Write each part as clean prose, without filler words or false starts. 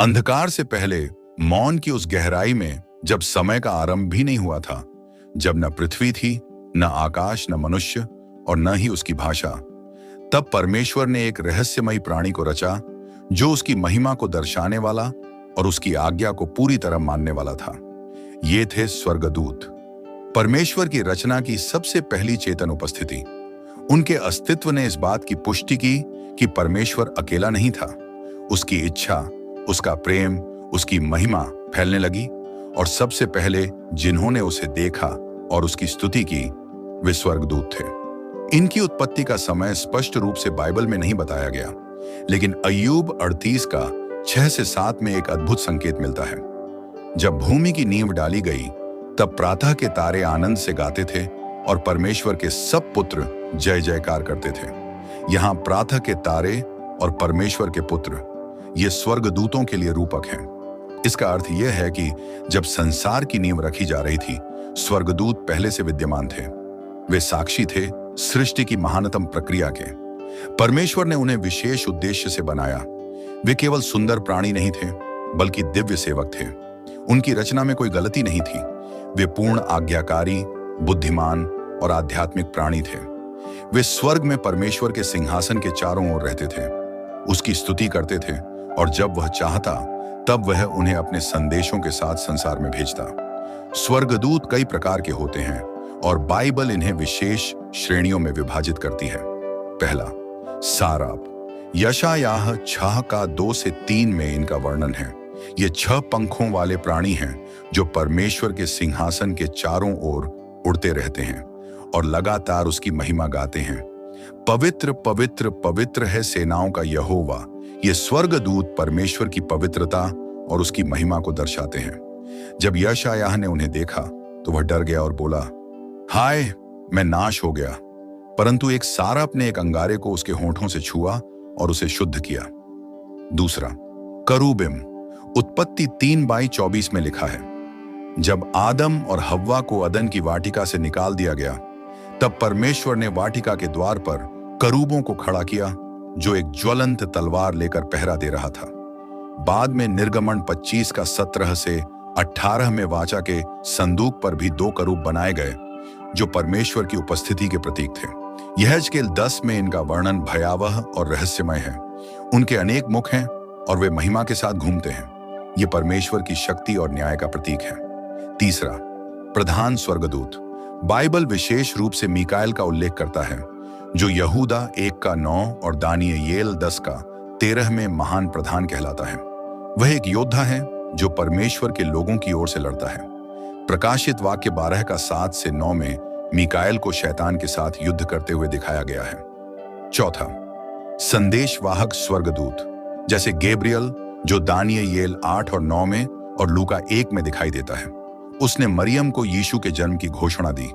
अंधकार से पहले, मौन की उस गहराई में, जब समय का आरंभ भी नहीं हुआ था, जब न पृथ्वी थी, न आकाश, न मनुष्य और न ही उसकी भाषा, तब परमेश्वर ने एक रहस्यमयी प्राणी को रचा जो उसकी महिमा को दर्शाने वाला और उसकी आज्ञा को पूरी तरह मानने वाला था। ये थे स्वर्गदूत। परमेश्वर की रचना की सबसे पहली चेतन उपस्थिति। उनके अस्तित्व ने इस बात की पुष्टि की कि परमेश्वर अकेला नहीं था। उसकी इच्छा, उसका प्रेम, उसकी महिमा फैलने लगी और सबसे पहले जिन्होंने उसे देखा और उसकी स्तुति की, वे स्वर्गदूत थे। इनकी उत्पत्ति का समय स्पष्ट रूप से बाइबल में नहीं बताया गया, लेकिन अय्यूब 38 का 6 से 7 में एक अद्भुत संकेत मिलता है। जब भूमि की नींव डाली गई, तब प्रातः के तारे आनंद से गाते थे और परमेश्वर के सब पुत्र जय जयकार करते थे। यहाँ प्रातः के तारे और परमेश्वर के पुत्र, ये स्वर्गदूतों के लिए रूपक हैं। इसका अर्थ यह है कि जब संसार की नींव रखी जा रही थी, स्वर्गदूत पहले से विद्यमान थे। वे साक्षी थे सृष्टि की महानतम प्रक्रिया के। परमेश्वर ने उन्हें विशेष उद्देश्य से बनाया। वे केवल सुंदर प्राणी नहीं थे, बल्कि दिव्य सेवक थे। उनकी रचना में कोई गलती नहीं थी। वे पूर्ण आज्ञाकारी, बुद्धिमान और आध्यात्मिक प्राणी थे। वे स्वर्ग में परमेश्वर के सिंहासन के चारों ओर रहते थे, उसकी स्तुति करते थे और जब वह चाहता तब वह उन्हें अपने संदेशों के साथ संसार में भेजता। स्वर्गदूत कई प्रकार के होते हैं और बाइबल इन्हें विशेष श्रेणियों में विभाजित करती है। पहला, साराप। यशायाह 6 का 2 से 3 में इनका वर्णन है। ये 6 पंखों वाले प्राणी हैं जो परमेश्वर के सिंहासन के चारों ओर उड़ते रहते हैं और लगातार उसकी महिमा गाते हैं। पवित्र पवित्र पवित्र है सेनाओं का यहोवा। ये स्वर्गदूत परमेश्वर की पवित्रता और उसकी महिमा को दर्शाते हैं। जब यशायाह ने उन्हें देखा तो वह डर गया और बोला, हाय, मैं नाश हो गया। परंतु एक साराप ने एक अंगारे को उसके होंठों से छुआ और उसे शुद्ध किया। दूसरा, करूबिम। उत्पत्ति 3:24 में लिखा है, जब आदम और हव्वा को अदन की वाटिका से निकाल दिया गया, तब परमेश्वर ने वाटिका के द्वार पर करूबों को खड़ा किया जो एक ज्वलंत तलवार लेकर पहरा दे रहा था। बाद में निर्गमन 25 का 17 से 18 में वाचा के संदूक पर भी 2 करूब बनाए गए जो परमेश्वर की उपस्थिति के प्रतीक थे। यहेजकेल 10 में इनका वर्णन भयावह और रहस्यमय है। उनके अनेक मुख हैं और वे महिमा के साथ घूमते हैं। ये परमेश्वर की शक्ति और न्याय का प्रतीक है। तीसरा, प्रधान स्वर्गदूत। बाइबल विशेष रूप से मीकाएल का उल्लेख करता है, जो यहूदा 1 का 9 और दानियेल 10 का 13 में महान प्रधान कहलाता है। वह एक योद्धा है जो परमेश्वर के लोगों की ओर से लड़ता है। प्रकाशित वाक्य 12 का 7 से 9 में मीकाएल को शैतान के साथ युद्ध करते हुए दिखाया गया है। चौथा, संदेशवाहक स्वर्गदूत, जैसे गैब्रियल जो दानियेल 8 और 9 में और लूका 1 में दिखाई देता है। उसने मरियम को यीशु के जन्म की घोषणा दी।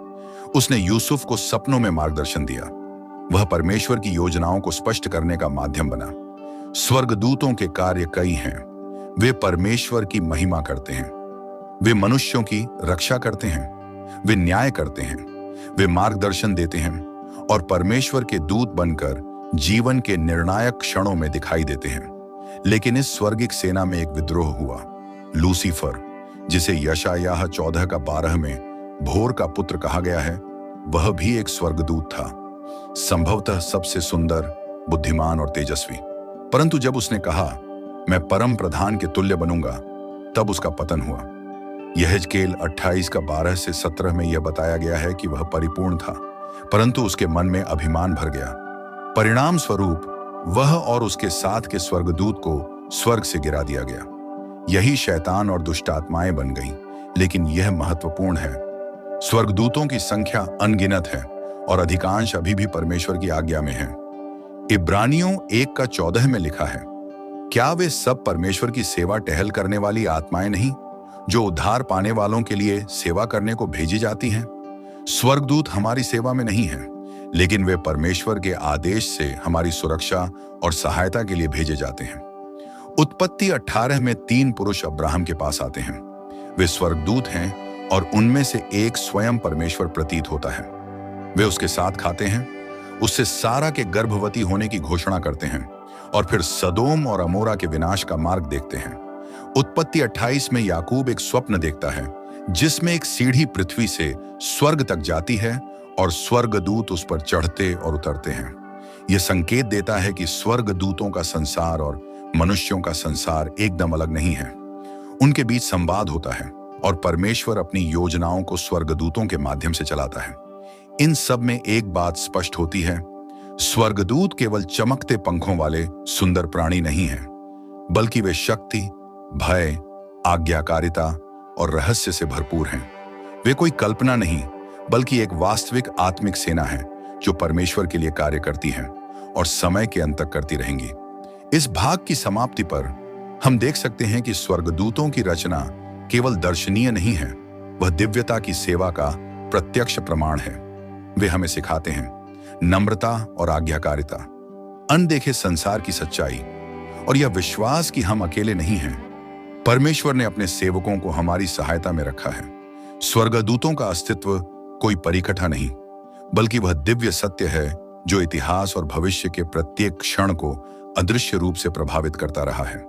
उसने यूसुफ को सपनों में मार्गदर्शन दिया। वह परमेश्वर की योजनाओं को स्पष्ट करने का माध्यम बना। स्वर्गदूतों के कार्य कई हैं। वे परमेश्वर की महिमा करते हैं, वे मनुष्यों की रक्षा करते हैं, वे न्याय करते हैं, वे मार्गदर्शन देते हैं और परमेश्वर के दूत बनकर जीवन के निर्णायक क्षणों में दिखाई देते हैं। लेकिन इस स्वर्गिक सेना में एक विद्रोह हुआ। लूसीफर, जिसे यशायाह 14 का 12 में भोर का पुत्र कहा गया है, वह भी एक स्वर्गदूत था, संभवतः सबसे सुंदर, बुद्धिमान और तेजस्वी। परंतु जब उसने कहा, मैं परम प्रधान के तुल्य बनूंगा, तब उसका पतन हुआ। यहेजकेल 28 का 12 से 17 में यह बताया गया है कि वह परिपूर्ण था, परंतु उसके मन में अभिमान भर गया। परिणाम स्वरूप वह और उसके साथ के स्वर्गदूत को स्वर्ग से गिरा दिया गया। यही शैतान और दुष्ट आत्माएं बन गईं, लेकिन यह महत्वपूर्ण है। स्वर्गदूतों की संख्या अनगिनत है और अधिकांश अभी भी परमेश्वर की आज्ञा में हैं। इब्रानियों 1 का 14 में लिखा है, क्या वे सब परमेश्वर की सेवा टहल करने वाली आत्माएं नहीं, जो उद्धार पाने वालों के लिए सेवा करने को भेजी जाती हैं? स्वर्गदूत हमारी सेवा में नहीं हैं, लेकिन वे परमेश्वर के आदेश से हमारी सुरक्षा और सहायता के लिए भेजे जाते हैं। उत्पत्ति 18 में 3 पुरुष अब्राहम के पास आते हैं। वे स्वर्गदूत हैं और उनमें से एक स्वयं परमेश्वर प्रतीत होता है। वे उसके साथ खाते हैं, उससे सारा के गर्भवती होने की घोषणा करते हैं और फिर सदोम और अमोरा के विनाश का मार्ग देखते हैं। उत्पत्ति 28 में याकूब एक स्वप्न देखता है जिसमें एक सीढ़ी पृथ्वी से स्वर्ग तक जाती है और स्वर्गदूत उस पर चढ़ते और उतरते हैं। यह संकेत देता है कि स्वर्गदूतों का संसार और मनुष्यों का संसार एकदम अलग नहीं है। उनके बीच संवाद होता है और परमेश्वर अपनी योजनाओं को स्वर्गदूतों के माध्यम से चलाता है। इन सब में एक बात स्पष्ट होती है, स्वर्गदूत केवल चमकते पंखों वाले सुंदर प्राणी नहीं हैं, बल्कि वे शक्ति, भय, आज्ञाकारिता और रहस्य से भरपूर हैं। वे कोई कल्पना नहीं, बल्कि एक वास्तविक आत्मिक सेना है जो परमेश्वर के लिए कार्य करती है और समय के अंत तक करती रहेंगी। इस भाग की समाप्ति पर हम देख सकते हैं कि स्वर्गदूतों की रचना केवल दर्शनीय नहीं है, वह दिव्यता की सेवा का प्रत्यक्ष प्रमाण है। वे हमें सिखाते हैं नम्रता और आज्ञाकारिता, अनदेखे संसार की सच्चाई और यह विश्वास कि हम अकेले नहीं हैं। परमेश्वर ने अपने सेवकों को हमारी सहायता में रखा है। स्वर्गदूतों का अस्तित्व कोई परिकथा नहीं, बल्कि वह दिव्य सत्य है जो इतिहास और भविष्य के प्रत्येक क्षण को अदृश्य रूप से प्रभावित करता रहा है।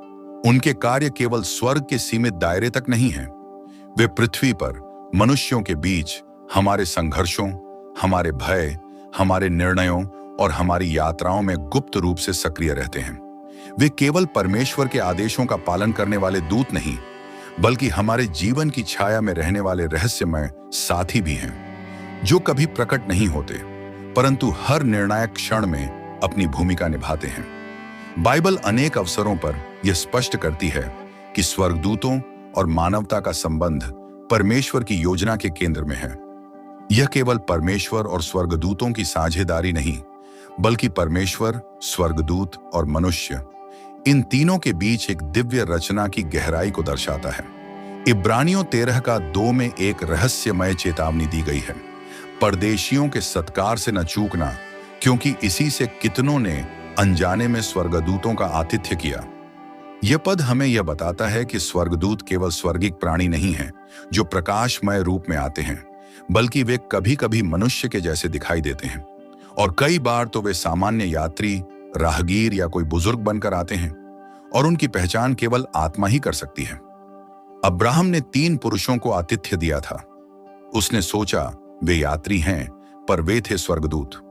उनके कार्य केवल स्वर्ग के सीमित दायरे तक नहीं हैं, वे पृथ्वी पर मनुष्यों के बीच हमारे संघर्षों, हमारे भय, हमारे निर्णयों और हमारी यात्राओं में गुप्त रूप से सक्रिय रहते हैं। वे केवल परमेश्वर के आदेशों का पालन करने वाले दूत नहीं, बल्कि हमारे जीवन की छाया में रहने वाले रहस्यमय साथी भी हैं, जो कभी प्रकट नहीं होते, परंतु हर निर्णायक क्षण में अपनी भूमिका निभाते हैं। बाइबल अनेक अवसरों पर यह स्पष्ट करती है कि स्वर्गदूतों और मानवता का संबंध परमेश्वर की योजना के केंद्र में है। यह केवल परमेश्वर और स्वर्गदूतों की साझेदारी नहीं, बल्कि परमेश्वर, स्वर्गदूत और मनुष्य, इन तीनों के बीच एक दिव्य रचना की गहराई को दर्शाता है। इब्रानियों 13:2 में एक रहस्यमय चेतावनी दी गई है, परदेशियों के सत्कार से न चूकना, क्योंकि इसी से कितनों ने अनजाने में स्वर्गदूतों का आतिथ्य किया। यह पद हमें यह बताता है कि स्वर्गदूत केवल स्वर्गिक प्राणी नहीं हैं जो प्रकाशमय रूप में आते हैं, बल्कि वे कभी कभी मनुष्य के जैसे दिखाई देते हैं, और कई बार तो वे सामान्य यात्री, राहगीर या कोई बुजुर्ग बनकर आते हैं, और उनकी पहचान केवल आत्मा ही कर सकती है। अब्राहम ने 3 पुरुषों को आतिथ्य दिया था। उसने सोचा वे यात्री हैं, पर वे थे स्वर्गदूत।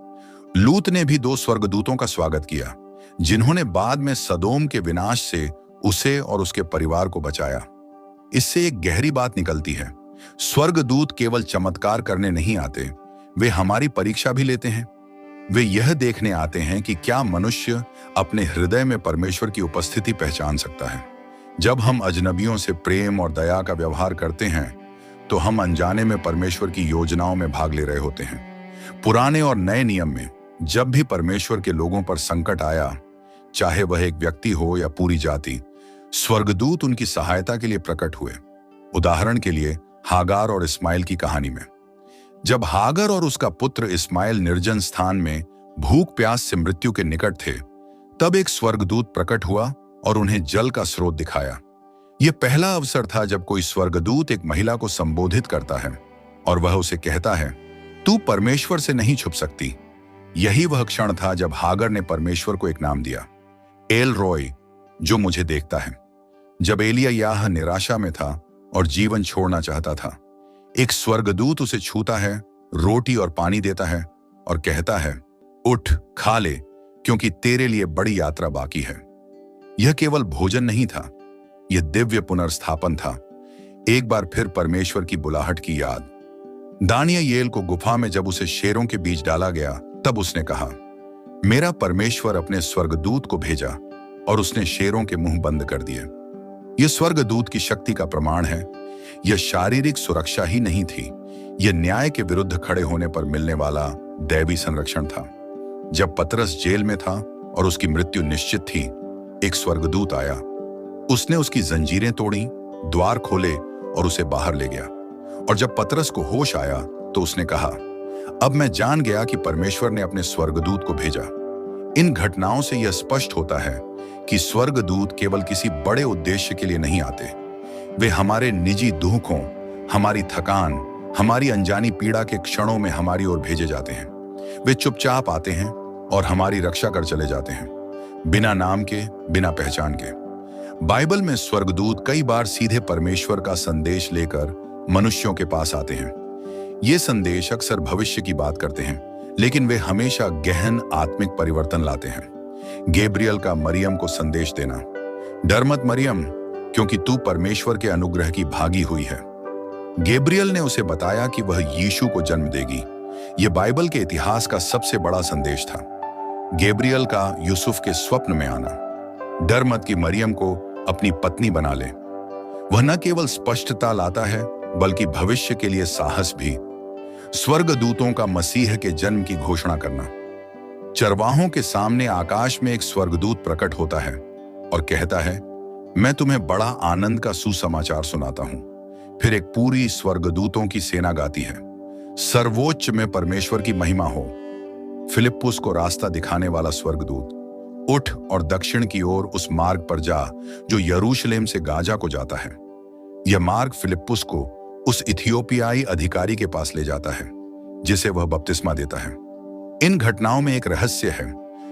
लूत ने भी 2 स्वर्गदूतों का स्वागत किया, जिन्होंने बाद में सदोम के विनाश से उसे और उसके परिवार को बचाया। इससे एक गहरी बात निकलती है, स्वर्गदूत केवल चमत्कार करने नहीं आते, वे हमारी परीक्षा भी लेते हैं। वे यह देखने आते हैं कि क्या मनुष्य अपने हृदय में परमेश्वर की उपस्थिति पहचान सकता है। जब हम अजनबियों से प्रेम और दया का व्यवहार करते हैं, तो हम अनजाने में परमेश्वर की योजनाओं में भाग ले रहे होते हैं। पुराने और नए नियम में जब भी परमेश्वर के लोगों पर संकट आया, चाहे वह एक व्यक्ति हो या पूरी जाति, स्वर्गदूत उनकी सहायता के लिए प्रकट हुए। उदाहरण के लिए हागार और इस्माइल की कहानी में, जब हागर और उसका पुत्र इस्माइल निर्जन स्थान में भूख प्यास से मृत्यु के निकट थे, तब एक स्वर्गदूत प्रकट हुआ और उन्हें जल का स्रोत दिखाया। यह पहला अवसर था जब कोई स्वर्गदूत एक महिला को संबोधित करता है और वह उसे कहता है, तू परमेश्वर से नहीं छुप सकती। यही वह क्षण था जब हागर ने परमेश्वर को एक नाम दिया, एल रॉय, जो मुझे देखता है। जब एलिय्याह निराशा में था और जीवन छोड़ना चाहता था, एक स्वर्गदूत उसे छूता है, रोटी और पानी देता है और कहता है, उठ खा ले, क्योंकि तेरे लिए बड़ी यात्रा बाकी है। यह केवल भोजन नहीं था, यह दिव्य पुनर्स्थापन था। एक बार फिर परमेश्वर की बुलाहट की याद। दानियेल को गुफा में जब उसे शेरों के बीच डाला गया, तब उसने कहा, मेरा परमेश्वर अपने स्वर्गदूत को भेजा और उसने शेरों के मुंह बंद कर दिए। यह स्वर्गदूत की शक्ति का प्रमाण है। यह शारीरिक सुरक्षा ही नहीं थी, यह न्याय के विरुद्ध खड़े होने पर मिलने वाला दैवी संरक्षण था। जब पतरस जेल में था और उसकी मृत्यु निश्चित थी, एक स्वर्गदूत आया। उसने उसकी जंजीरें तोड़ी, द्वार खोले और उसे बाहर ले गया। और जब पतरस को होश आया तो उसने कहा, अब मैं जान गया कि परमेश्वर ने अपने स्वर्गदूत को भेजा। इन घटनाओं से यह स्पष्ट होता है कि स्वर्गदूत केवल किसी बड़े उद्देश्य के लिए नहीं आते। वे हमारे निजी दुखों, हमारी थकान, हमारी अनजानी पीड़ा के क्षणों में हमारी ओर भेजे जाते हैं। वे चुपचाप आते हैं और हमारी रक्षा कर चले जाते हैं, बिना नाम के, बिना पहचान के। बाइबल में स्वर्गदूत कई बार सीधे परमेश्वर का संदेश लेकर मनुष्यों के पास आते हैं। ये संदेश अक्सर भविष्य की बात करते हैं, लेकिन वे हमेशा गहन आत्मिक परिवर्तन लाते हैं। गैब्रियल का मरियम को संदेश देना, डर मत मरियम, क्योंकि तू परमेश्वर के अनुग्रह की भागी हुई है। गैब्रियल ने उसे बताया कि वह यीशु को जन्म देगी। यह बाइबल के इतिहास का सबसे बड़ा संदेश था। गैब्रियल का यूसुफ के स्वप्न में आना, डर मत कि मरियम को अपनी पत्नी बना ले। वह न केवल स्पष्टता लाता है, बल्कि भविष्य के लिए साहस भी। स्वर्गदूतों का मसीह के जन्म की घोषणा करना, चरवाहों के सामने आकाश में एक स्वर्गदूत प्रकट होता है और कहता है, मैं तुम्हें बड़ा आनंद का सुसमाचार सुनाता हूं। फिर एक पूरी स्वर्गदूतों की सेना गाती है, सर्वोच्च में परमेश्वर की महिमा हो। फिलिप्पुस को रास्ता दिखाने वाला स्वर्गदूत, उठ और दक्षिण की ओर उस मार्ग पर जा जो यरूशलेम से गाजा को जाता है। यह मार्ग फिलिप्पुस को उस इथियोपियाई अधिकारी के पास ले जाता है जिसे वह बपतिस्मा देता है। इन घटनाओं में एक रहस्य है।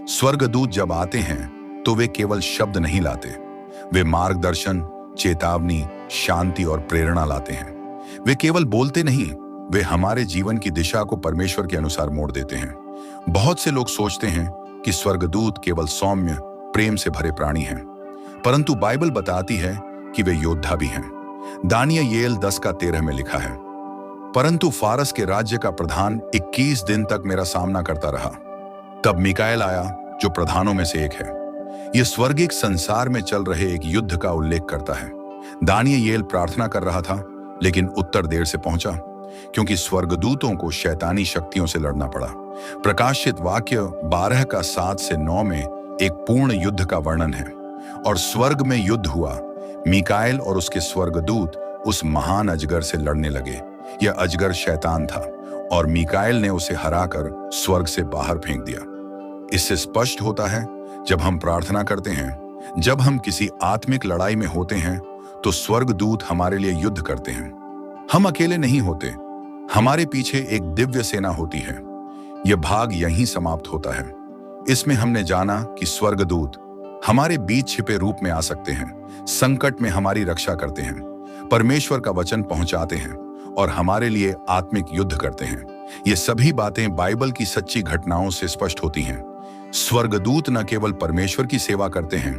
स्वर्गदूत जब आते हैं तो वे केवल शब्द नहीं लाते, वे मार्गदर्शन, चेतावनी, शांति और प्रेरणा लाते हैं। वे केवल बोलते नहीं, वे हमारे जीवन की दिशा को परमेश्वर के अनुसार मोड़ देते हैं। बहुत से लोग सोचते हैं कि स्वर्गदूत केवल सौम्य, प्रेम से भरे प्राणी हैं, परंतु बाइबल बताती है कि वे योद्धा भी हैं। दानियेल 10:13 में लिखा है, परंतु फारस के राज्य का प्रधान 21 दिन तक मेरा सामना करता रहा। तब मिकाएल आया, जो प्रधानों में से एक है। यह स्वर्गिक संसार में चल रहे एक युद्ध का उल्लेख करता है। दानियेल प्रार्थना कर रहा था, लेकिन उत्तर देर से पहुंचा, क्योंकि स्वर्गदूतों को शैतानी शक्तियों से लड़ना पड़ा। प्रकाशित वाक्य 12:7-9 में एक पूर्ण युद्ध का वर्णन है। और स्वर्ग में युद्ध हुआ, मिकाएल और उसके स्वर्गदूत उस महान अजगर से लड़ने लगे। यह अजगर शैतान था और मिकाएल ने उसे हराकर स्वर्ग से बाहर फेंक दिया। इससे स्पष्ट होता है, जब हम प्रार्थना करते हैं, जब हम किसी आत्मिक लड़ाई में होते हैं, तो स्वर्गदूत हमारे लिए युद्ध करते हैं। हम अकेले नहीं होते, हमारे पीछे एक दिव्य सेना होती है। यह भाग यहीं समाप्त होता है। इसमें हमने जाना कि स्वर्गदूत हमारे बीच छिपे रूप में आ सकते हैं, संकट में हमारी रक्षा करते हैं, परमेश्वर का वचन पहुंचाते हैं और हमारे लिए आत्मिक युद्ध करते हैं। ये सभी बातें बाइबल की सच्ची घटनाओं से स्पष्ट होती हैं। स्वर्गदूत न केवल परमेश्वर की सेवा करते हैं,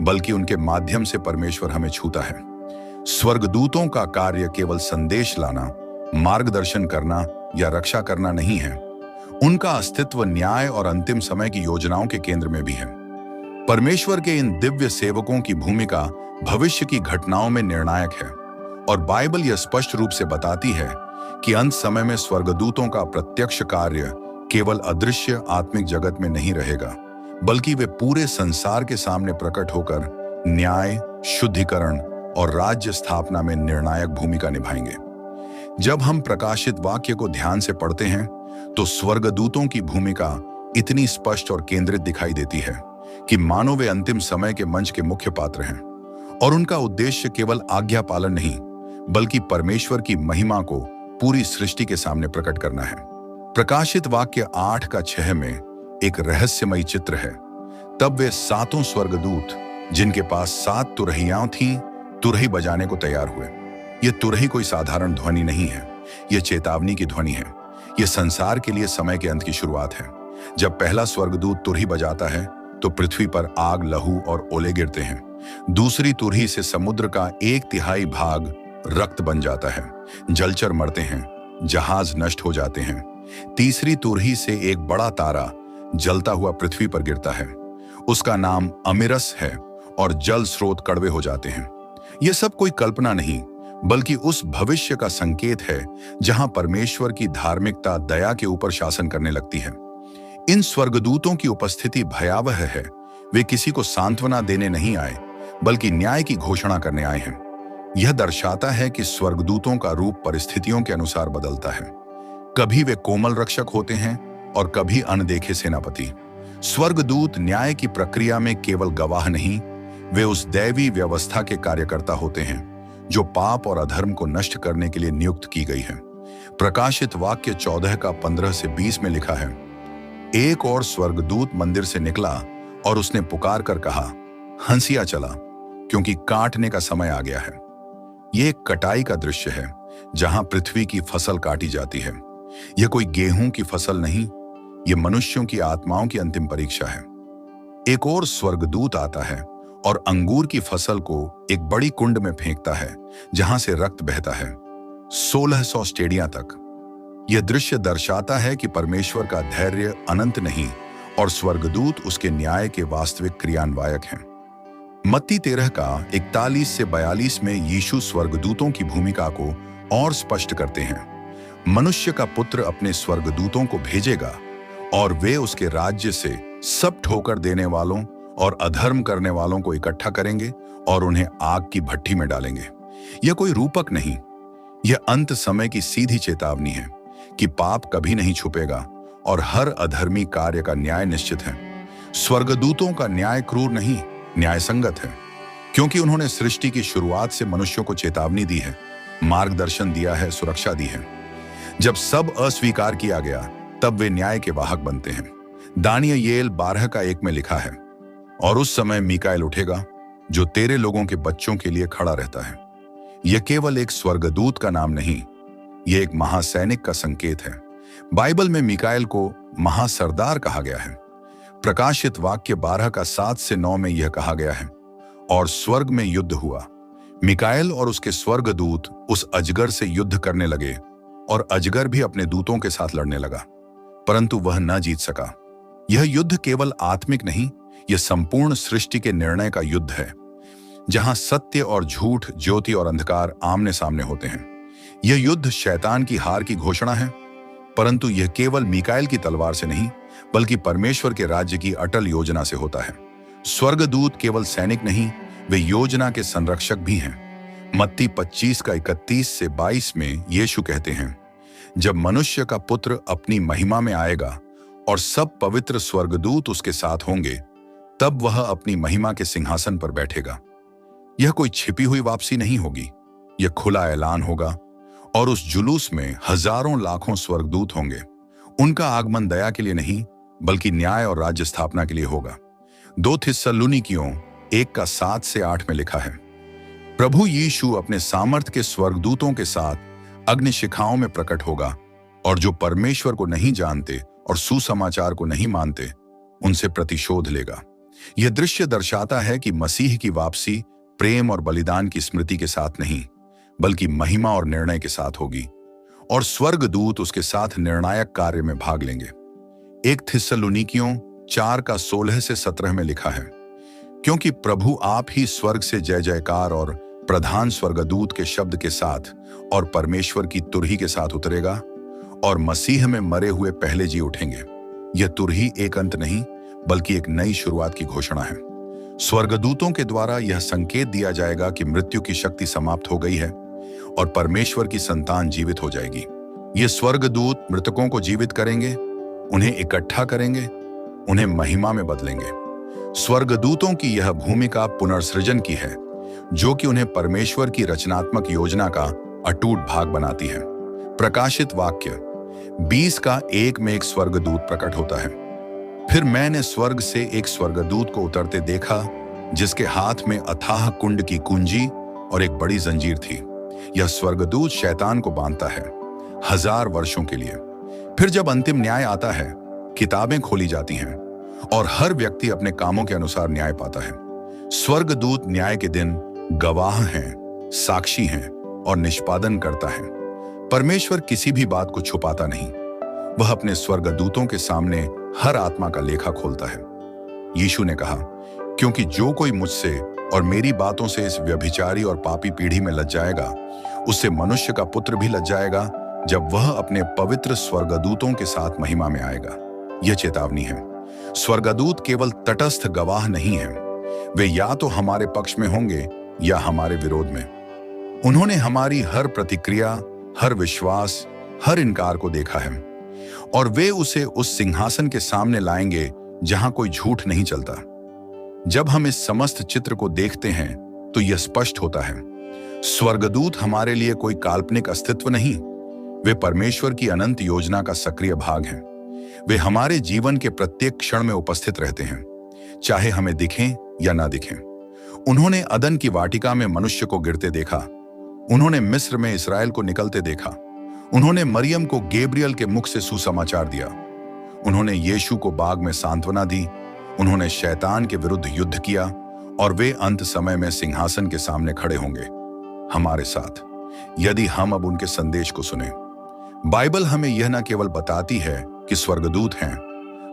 बल्कि उनके माध्यम से परमेश्वर हमें छूता है। स्वर्गदूतों का कार्य केवल संदेश लाना, मार्गदर्शन करना या रक्षा करना नहीं है। उनका अस्तित्व न्याय और अंतिम समय की योजनाओं के केंद्र में भी है। परमेश्वर के इन दिव्य सेवकों की भूमिका भविष्य की घटनाओं में निर्णायक है और बाइबल यह स्पष्ट रूप से बताती है कि अंत समय में स्वर्गदूतों का प्रत्यक्ष कार्य केवल अदृश्य आत्मिक जगत में नहीं रहेगा, बल्कि वे पूरे संसार के सामने प्रकट होकर न्याय, शुद्धिकरण और राज्य स्थापना में निर्णायक भूमिका निभाएंगे। जब हम प्रकाशित वाक्य को ध्यान से पढ़ते हैं, तो स्वर्गदूतों की भूमिका इतनी स्पष्ट और केंद्रित दिखाई देती है कि मानो वे अंतिम समय के मंच के मुख्य पात्र हैं और उनका उद्देश्य केवल आज्ञा पालन नहीं, बल्कि परमेश्वर की महिमा को पूरी सृष्टि के सामने प्रकट करना है। प्रकाशित वाक्य 8:6 में एक रहस्यमयी चित्र है। तब वे 7 स्वर्गदूत, जिनके पास 7 तुरहियां थीं, तुरही बजाने को तैयार हुए। यह तुरही कोई साधारण ध्वनि नहीं है, यह चेतावनी की ध्वनि है। यह संसार के लिए समय के अंत की शुरुआत है। जब पहला स्वर्गदूत तुरही बजाता है, तो पृथ्वी पर आग, लहू और ओले गिरते हैं। दूसरी तुरही से समुद्र का 1/3 भाग रक्त बन जाता है, जलचर मरते हैं, जहाज नष्ट हो जाते हैं। तीसरी तुरही से एक बड़ा तारा जलता हुआ पृथ्वी पर गिरता है। उसका नाम अमिरस है और जल स्रोत कड़वे हो जाते हैं। यह सब कोई कल्पना नहीं, बल्कि उस भविष्य का संकेत है जहां परमेश्वर की धार्मिकता दया के ऊपर शासन करने लगती है। इन स्वर्गदूतों की उपस्थिति भयावह है। वे किसी को सांत्वना देने नहीं आए, बल्कि न्याय की घोषणा करने आए हैं। यह दर्शाता है कि स्वर्गदूतों का रूप परिस्थितियों के अनुसार बदलता है। कभी वे कोमल रक्षक होते हैं और कभी अनदेखे सेनापति। स्वर्गदूत न्याय की प्रक्रिया में केवल गवाह नहीं, वे उस दैवी व्यवस्था के कार्यकर्ता होते हैं जो पाप और अधर्म को नष्ट करने के लिए नियुक्त की गई है। प्रकाशित वाक्य 14:15-20 में लिखा है, एक और स्वर्गदूत मंदिर से निकला और उसने पुकार कर कहा, हंसिया चला। क्योंकि काटने का समय आ गया है। ये एक कटाई का दृश्य है जहां पृथ्वी की फसल काटी जाती है। यह कोई गेहूं की फसल नहीं, यह मनुष्यों की आत्माओं की अंतिम परीक्षा है। एक और स्वर्गदूत आता है और अंगूर की फसल को एक बड़ी कुंड में फेंकता है जहां से रक्त बहता है 1600 स्टेडिया तक। यह दृश्य दर्शाता है कि परमेश्वर का धैर्य अनंत नहीं और स्वर्गदूत उसके न्याय के वास्तविक क्रियान्वयक हैं। मत्ती 13 का 41 से 42 में यीशु स्वर्गदूतों की भूमिका को और स्पष्ट करते हैं। मनुष्य का पुत्र अपने स्वर्गदूतों को भेजेगा और वे उसके राज्य से सब ठोकर देने वालों और अधर्म करने वालों को इकट्ठा करेंगे और उन्हें आग की भट्ठी में डालेंगे। यह कोई रूपक नहीं, यह अंत समय की सीधी चेतावनी है कि पाप कभी नहीं छुपेगा और हर अधर्मी कार्य का न्याय निश्चित है। स्वर्गदूतों का न्याय क्रूर नहीं, न्याय संगत है, क्योंकि उन्होंने सृष्टि की शुरुआत से मनुष्यों को चेतावनी दी है, मार्गदर्शन दिया है, सुरक्षा दी है। जब सब अस्वीकार किया गया तब वे न्याय के वाहक बनते हैं। दानियेल 12 का 1 में लिखा है, और उस समय मीकाएल उठेगा जो तेरे लोगों के बच्चों के लिए खड़ा रहता है। यह केवल एक स्वर्गदूत का नाम नहीं, यह एक महासैनिक का संकेत है। बाइबल में मीकाएल को महासरदार कहा गया है। प्रकाशित वाक्य 12 का 7 से 9 में यह कहा गया है, और स्वर्ग में युद्ध हुआ। मीकाएल और उसके स्वर्गदूत उस अजगर से युद्ध करने लगे और अजगर भी अपने दूतों के साथ लड़ने लगा, परंतु वह न जीत सका। यह युद्ध केवल आत्मिक नहीं, यह संपूर्ण सृष्टि के निर्णय का युद्ध है, जहां सत्य और झूठ, ज्योति और अंधकार आमने सामने होते हैं। यह युद्ध शैतान की हार की घोषणा है, परंतु यह केवल मीकाएल की तलवार से नहीं, बल्कि परमेश्वर के राज्य की अटल योजना से होता है। स्वर्गदूत केवल सैनिक नहीं, वे योजना के संरक्षक भी हैं। मत्ती 25 का 31 से 22 में यीशु कहते हैं, जब मनुष्य का पुत्र अपनी महिमा में आएगा और सब पवित्र स्वर्गदूत उसके साथ होंगे, तब वह अपनी महिमा के सिंहासन पर बैठेगा। यह कोई छिपी हुई वापसी नहीं होगी, यह खुला ऐलान होगा, और उस जुलूस में हजारों लाखों स्वर्गदूत होंगे। उनका आगमन दया के लिए नहीं, बल्कि न्याय और राज्य स्थापना के लिए होगा। 2 थिस्सलुनीकियों 1 का 7 से 8 में लिखा है, प्रभु यीशु अपने सामर्थ के स्वर्गदूतों के साथ अग्निशिखाओं में प्रकट होगा, और जो परमेश्वर को नहीं जानते और सुसमाचार को नहीं मानते, उनसे प्रतिशोध लेगा। यह दृश्य दर्शाता है कि मसीह की वापसी प्रेम और बलिदान की स्मृति के साथ नहीं, बल्कि महिमा और निर्णय के साथ होगी, और स्वर्गदूत उसके साथ निर्णायक कार्य में भाग लेंगे। 1 थिस्सलुनीकियों 4 का 16 से 17 में लिखा है, क्योंकि प्रभु आप ही स्वर्ग से जय जयकार और प्रधान स्वर्गदूत के शब्द के साथ और परमेश्वर की तुरही के साथ उतरेगा, और मसीह में मरे हुए पहले जी उठेंगे। यह तुरही एक अंत नहीं, बल्कि एक नई शुरुआत की घोषणा है। स्वर्गदूतों के द्वारा यह संकेत दिया जाएगा कि मृत्यु की शक्ति समाप्त हो गई है और परमेश्वर की संतान जीवित हो जाएगी। ये स्वर्गदूत मृतकों को जीवित करेंगे, उन्हें इकट्ठा करेंगे, उन्हें महिमा में बदलेंगे। स्वर्गदूतों की यह भूमिका पुनर्सृजन की है, जो कि उन्हें परमेश्वर की रचनात्मक योजना का अटूट भाग बनाती है। प्रकाशित वाक्य 20 का 1 में एक स्वर्गदूत प्रकट होता है। फिर मैंने स्वर्ग से एक स्वर्गदूत को उतरते देखा, जिसके हाथ में अथाह कुंड की कुंजी और एक बड़ी जंजीर थी। यह स्वर्गदूत शैतान को बांधता है 1000 वर्षों के लिए। फिर जब अंतिम न्याय आता है, किताबें खोली जाती हैं और हर व्यक्ति अपने कामों के अनुसार न्याय पाता है। स्वर्गदूत न्याय के दिन गवाह हैं, साक्षी हैं और निष्पादन करता है। परमेश्वर किसी भी बात को छुपाता नहीं, वह अपने स्वर्गदूतों के सामने हर आत्मा का लेखा खोलता है। यीशु ने कहा, क्योंकि जो कोई मुझसे और मेरी बातों से इस व्यभिचारी और पापी पीढ़ी में लज जाएगा, उससे मनुष्य का पुत्र भी लज जाएगा जब वह अपने पवित्र स्वर्गदूतों के साथ महिमा में आएगा। यह चेतावनी है। स्वर्गदूत केवल तटस्थ गवाह नहीं है, वे या तो हमारे पक्ष में होंगे या हमारे विरोध में। उन्होंने हमारी हर प्रतिक्रिया, हर विश्वास, हर इनकार को देखा है, और वे उसे उस सिंहासन के सामने लाएंगे जहां कोई झूठ नहीं चलता। जब हम इस समस्त चित्र को देखते हैं तो यह स्पष्ट होता है, स्वर्गदूत हमारे लिए कोई काल्पनिक अस्तित्व नहीं, वे परमेश्वर की अनंत योजना का सक्रिय भाग हैं। वे हमारे जीवन के प्रत्येक क्षण में उपस्थित रहते हैं, चाहे हमें दिखें या ना दिखें। उन्होंने अदन की वाटिका में मनुष्य को गिरते देखा। उन्होंने मिस्र में इस्राएल को निकलते देखा। उन्होंने मरियम को गैब्रियल के मुख से सुसमाचार दिया। उन्होंने यीशु को बाग में सांत्वना दी। उन्होंने शैतान के विरुद्ध युद्ध किया और वे अंत समय में सिंहासन के सामने खड़े होंगे हमारे साथ, यदि हम अब उनके संदेश को सुने। बाइबल हमें यह न केवल बताती है कि स्वर्गदूत हैं,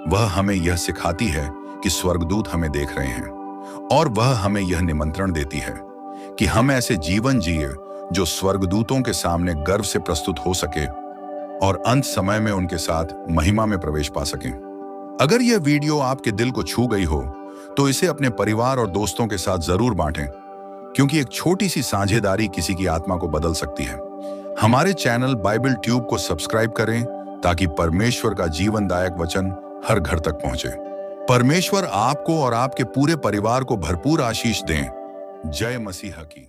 वह हमें यह सिखाती है कि स्वर्गदूत हमें देख रहे हैं, और वह हमें यह निमंत्रण देती है कि हम ऐसे जीवन जिए जो स्वर्गदूतों के सामने गर्व से प्रस्तुत हो सके और अंत समय में उनके साथ महिमा में प्रवेश पा सकें। अगर यह वीडियो आपके दिल को छू गई हो तो इसे अपने परिवार और दोस्तों के साथ जरूर बांटें, क्योंकि एक छोटी सी साझेदारी किसी की आत्मा को बदल सकती है। हमारे चैनल बाइबल ट्यूब को सब्सक्राइब करें ताकि परमेश्वर का जीवनदायक वचन हर घर तक पहुंचे। परमेश्वर आपको और आपके पूरे परिवार को भरपूर आशीष दें। जय मसीह की।